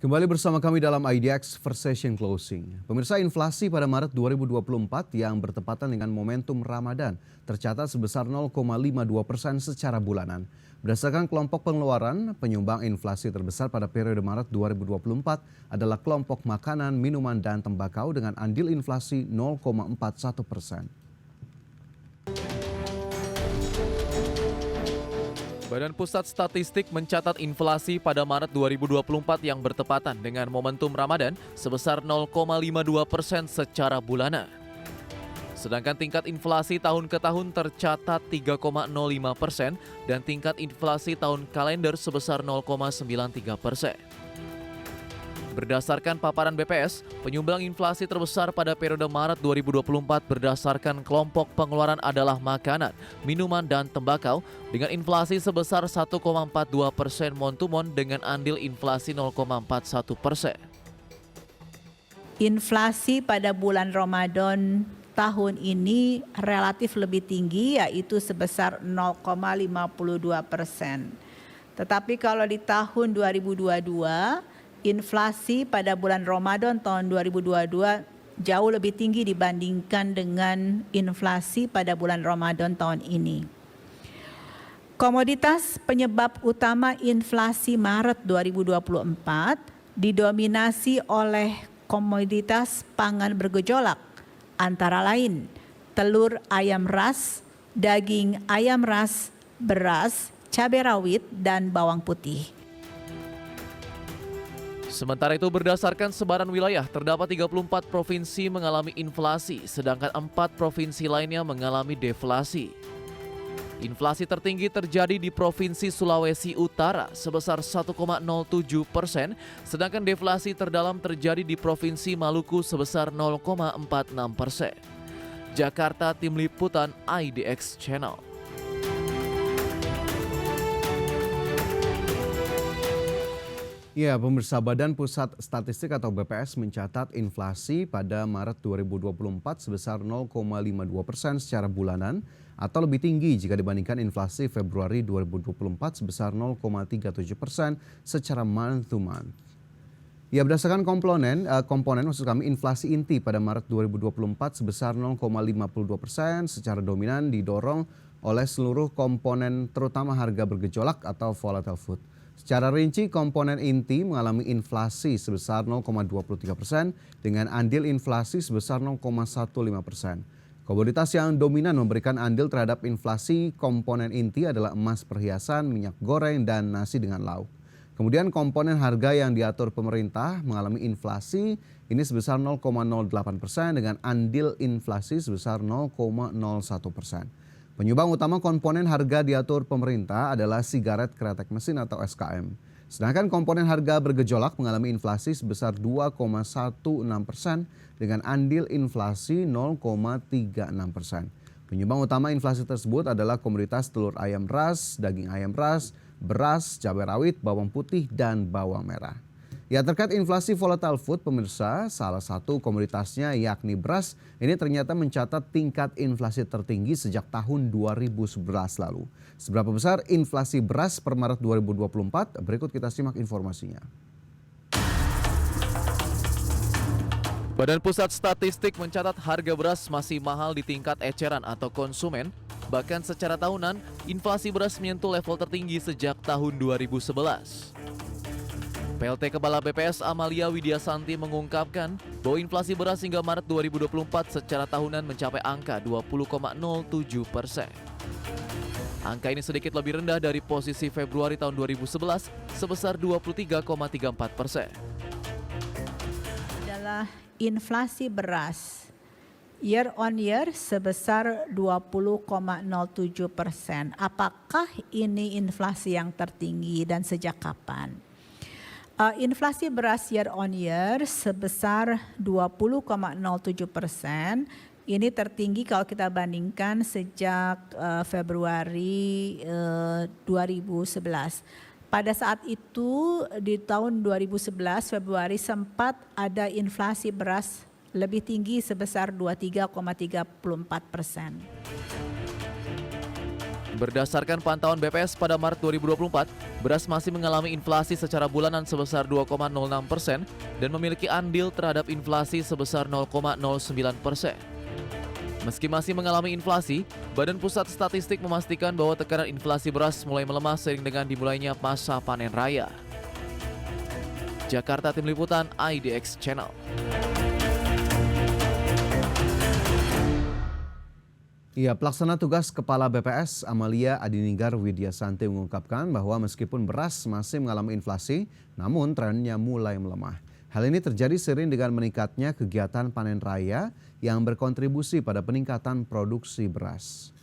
Kembali bersama kami dalam IDX First Session Closing. Pemirsa, inflasi pada Maret 2024 yang bertepatan dengan momentum Ramadan tercatat sebesar 0,52% secara bulanan. Berdasarkan kelompok pengeluaran, penyumbang inflasi terbesar pada periode Maret 2024 adalah kelompok makanan, minuman, dan tembakau dengan andil inflasi 0,41%. Badan Pusat Statistik mencatat inflasi pada Maret 2024 yang bertepatan dengan momentum Ramadan sebesar 0,52% secara bulanan. Sedangkan tingkat inflasi tahun ke tahun tercatat 3,05% dan tingkat inflasi tahun kalender sebesar 0,93%. Berdasarkan paparan BPS, penyumbang inflasi terbesar pada periode Maret 2024 berdasarkan kelompok pengeluaran adalah makanan, minuman, dan tembakau dengan inflasi sebesar 1,42% mon-to-mon dengan andil inflasi 0,41%. Inflasi pada bulan Ramadan tahun ini relatif lebih tinggi, yaitu sebesar 0,52%. Tetapi kalau di tahun 2022, inflasi pada bulan Ramadan tahun 2022 jauh lebih tinggi dibandingkan dengan inflasi pada bulan Ramadan tahun ini. Komoditas penyebab utama inflasi Maret 2024 didominasi oleh komoditas pangan bergejolak, antara lain telur ayam ras, daging ayam ras, beras, cabai rawit, dan bawang putih. Sementara itu berdasarkan sebaran wilayah, terdapat 34 provinsi mengalami inflasi, sedangkan 4 provinsi lainnya mengalami deflasi. Inflasi tertinggi terjadi di Provinsi Sulawesi Utara sebesar 1,07%, sedangkan deflasi terdalam terjadi di Provinsi Maluku sebesar 0,46%. Jakarta, Tim Liputan IDX Channel. Ya, pemirsa, Badan Pusat Statistik atau BPS mencatat inflasi pada Maret 2024 sebesar 0,52% secara bulanan atau lebih tinggi jika dibandingkan inflasi Februari 2024 sebesar 0,37% secara month to month. Ya, berdasarkan komponen inflasi inti pada Maret 2024 sebesar 0,52% secara dominan didorong oleh seluruh komponen terutama harga bergejolak atau volatile food. Secara rinci, komponen inti mengalami inflasi sebesar 0,23% dengan andil inflasi sebesar 0,15%. Komoditas yang dominan memberikan andil terhadap inflasi komponen inti adalah emas perhiasan, minyak goreng, dan nasi dengan lauk. Kemudian komponen harga yang diatur pemerintah mengalami inflasi ini sebesar 0,08% dengan andil inflasi sebesar 0,01%. Penyumbang utama komponen harga diatur pemerintah adalah sigaret kretek mesin atau SKM. Sedangkan komponen harga bergejolak mengalami inflasi sebesar 2,16% dengan andil inflasi 0,36%. Penyumbang utama inflasi tersebut adalah komoditas telur ayam ras, daging ayam ras, beras, cabai rawit, bawang putih, dan bawang merah. Ya, terkait inflasi volatile food, pemirsa, salah satu komoditasnya yakni beras ini ternyata mencatat tingkat inflasi tertinggi sejak tahun 2011 lalu. Seberapa besar inflasi beras per Maret 2024? Berikut kita simak informasinya. Badan Pusat Statistik mencatat harga beras masih mahal di tingkat eceran atau konsumen. Bahkan secara tahunan, inflasi beras menyentuh level tertinggi sejak tahun 2011. PLT Kepala BPS Amalia Widyasanti mengungkapkan bahwa inflasi beras hingga Maret 2024 secara tahunan mencapai angka 20,07%. Angka ini sedikit lebih rendah dari posisi Februari tahun 2011 sebesar 23,34%. Adalah inflasi beras year on year sebesar 20,07%. Apakah ini inflasi yang tertinggi dan sejak kapan? Inflasi beras year on year sebesar 20,07%. Ini tertinggi kalau kita bandingkan sejak Februari 2011. Pada saat itu di tahun 2011 Februari sempat ada inflasi beras lebih tinggi sebesar 23,34%. Berdasarkan pantauan BPS pada Maret 2024, beras masih mengalami inflasi secara bulanan sebesar 2,06% dan memiliki andil terhadap inflasi sebesar 0,09%. Meski masih mengalami inflasi, Badan Pusat Statistik memastikan bahwa tekanan inflasi beras mulai melemah seiring dengan dimulainya masa panen raya. Jakarta, Tim Liputan IDX Channel. Ya, pelaksana tugas Kepala BPS Amalia Adininggar Widyasanti mengungkapkan bahwa meskipun beras masih mengalami inflasi, namun trennya mulai melemah. Hal ini terjadi seiring dengan meningkatnya kegiatan panen raya yang berkontribusi pada peningkatan produksi beras.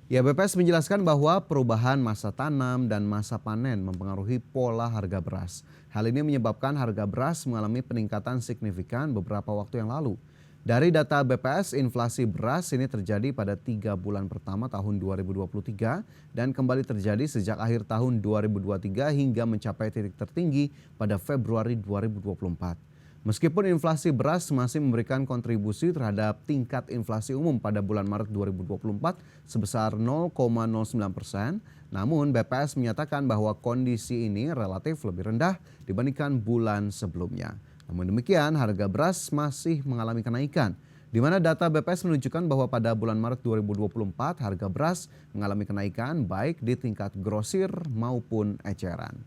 Ya, BPS menjelaskan bahwa perubahan masa tanam dan masa panen mempengaruhi pola harga beras. Hal ini menyebabkan harga beras mengalami peningkatan signifikan beberapa waktu yang lalu. Dari data BPS, inflasi beras ini terjadi pada 3 bulan pertama tahun 2023 dan kembali terjadi sejak akhir tahun 2023 hingga mencapai titik tertinggi pada Februari 2024. Meskipun inflasi beras masih memberikan kontribusi terhadap tingkat inflasi umum pada bulan Maret 2024 sebesar 0,09%, namun BPS menyatakan bahwa kondisi ini relatif lebih rendah dibandingkan bulan sebelumnya. Namun demikian, harga beras masih mengalami kenaikan, di mana data BPS menunjukkan bahwa pada bulan Maret 2024 harga beras mengalami kenaikan baik di tingkat grosir maupun eceran.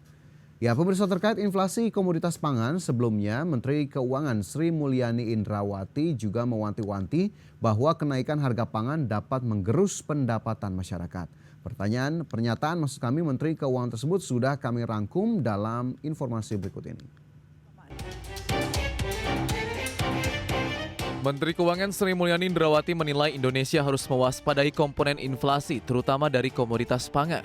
Ya, pemirsa, terkait inflasi komoditas pangan, sebelumnya Menteri Keuangan Sri Mulyani Indrawati juga mewanti-wanti bahwa kenaikan harga pangan dapat menggerus pendapatan masyarakat. Pernyataan maksud kami Menteri Keuangan tersebut sudah kami rangkum dalam informasi berikut ini. Menteri Keuangan Sri Mulyani Indrawati menilai Indonesia harus mewaspadai komponen inflasi, terutama dari komoditas pangan.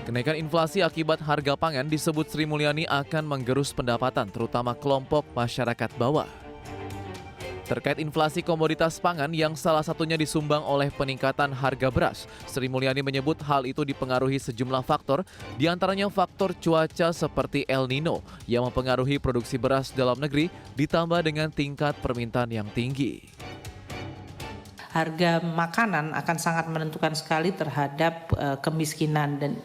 Kenaikan inflasi akibat harga pangan disebut Sri Mulyani akan menggerus pendapatan, terutama kelompok masyarakat bawah. Terkait inflasi komoditas pangan yang salah satunya disumbang oleh peningkatan harga beras, Sri Mulyani menyebut hal itu dipengaruhi sejumlah faktor, diantaranya faktor cuaca seperti El Nino yang mempengaruhi produksi beras dalam negeri ditambah dengan tingkat permintaan yang tinggi. Harga makanan akan sangat menentukan sekali terhadap kemiskinan dan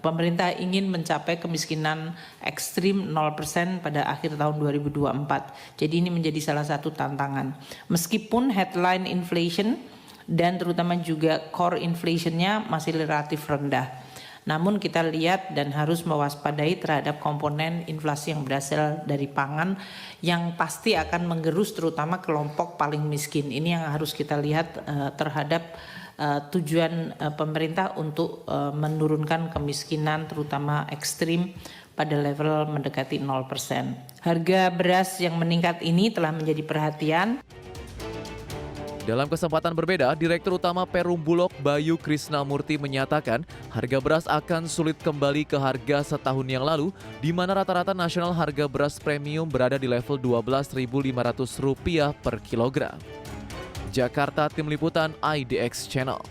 pemerintah ingin mencapai kemiskinan ekstrim 0% pada akhir tahun 2024. Jadi ini menjadi salah satu tantangan. Meskipun headline inflation dan terutama juga core inflation-nya masih relatif rendah. Namun kita lihat dan harus mewaspadai terhadap komponen inflasi yang berasal dari pangan yang pasti akan menggerus terutama kelompok paling miskin. Ini yang harus kita lihat terhadap tujuan pemerintah untuk menurunkan kemiskinan terutama ekstrim pada level mendekati 0%. Harga beras yang meningkat ini telah menjadi perhatian. Dalam kesempatan berbeda, Direktur Utama Perum Bulog Bayu Krisnamurti menyatakan harga beras akan sulit kembali ke harga setahun yang lalu, di mana rata-rata nasional harga beras premium berada di level Rp12.500 per kilogram. Jakarta, Tim Liputan IDX Channel.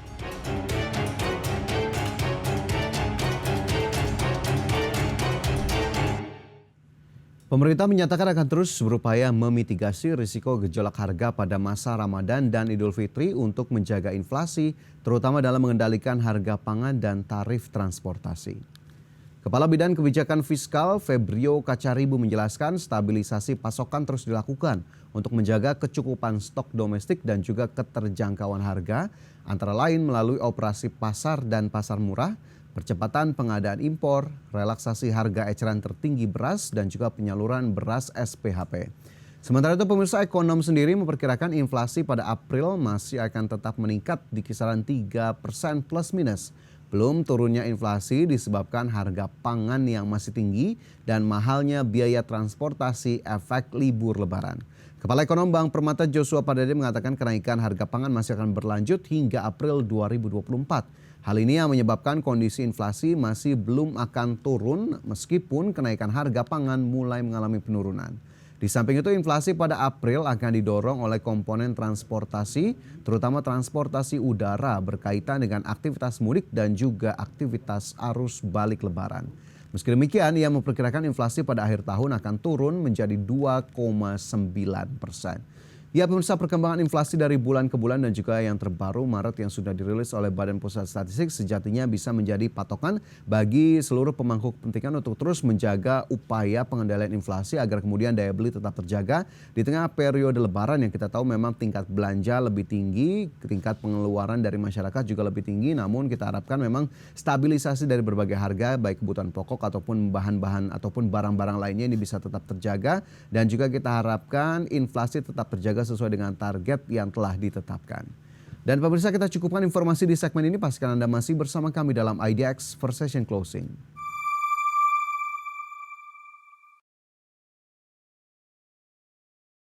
Pemerintah menyatakan akan terus berupaya memitigasi risiko gejolak harga pada masa Ramadan dan Idul Fitri untuk menjaga inflasi, terutama dalam mengendalikan harga pangan dan tarif transportasi. Kepala Bidang Kebijakan Fiskal Febrio Kacaribu menjelaskan stabilisasi pasokan terus dilakukan untuk menjaga kecukupan stok domestik dan juga keterjangkauan harga, antara lain melalui operasi pasar dan pasar murah, percepatan pengadaan impor, relaksasi harga eceran tertinggi beras, dan juga penyaluran beras SPHP. Sementara itu pemirsa, ekonom sendiri memperkirakan inflasi pada April masih akan tetap meningkat di kisaran 3% plus minus. Belum turunnya inflasi disebabkan harga pangan yang masih tinggi dan mahalnya biaya transportasi efek libur lebaran. Kepala Ekonom Bank Permata Joshua Pardede mengatakan kenaikan harga pangan masih akan berlanjut hingga April 2024. Hal ini yang menyebabkan kondisi inflasi masih belum akan turun meskipun kenaikan harga pangan mulai mengalami penurunan. Di samping itu inflasi pada April akan didorong oleh komponen transportasi, terutama transportasi udara berkaitan dengan aktivitas mudik dan juga aktivitas arus balik lebaran. Meski demikian, ia memperkirakan inflasi pada akhir tahun akan turun menjadi 2,9%. Ya pemirsa, perkembangan inflasi dari bulan ke bulan dan juga yang terbaru Maret yang sudah dirilis oleh Badan Pusat Statistik sejatinya bisa menjadi patokan bagi seluruh pemangku kepentingan untuk terus menjaga upaya pengendalian inflasi agar kemudian daya beli tetap terjaga di tengah periode lebaran yang kita tahu memang tingkat belanja lebih tinggi, tingkat pengeluaran dari masyarakat juga lebih tinggi, namun kita harapkan memang stabilisasi dari berbagai harga baik kebutuhan pokok ataupun bahan-bahan ataupun barang-barang lainnya ini bisa tetap terjaga dan juga kita harapkan inflasi tetap terjaga sesuai dengan target yang telah ditetapkan. Dan pemirsa, kita cukupkan informasi di segmen ini. Pastikan Anda masih bersama kami dalam IDX First Session Closing.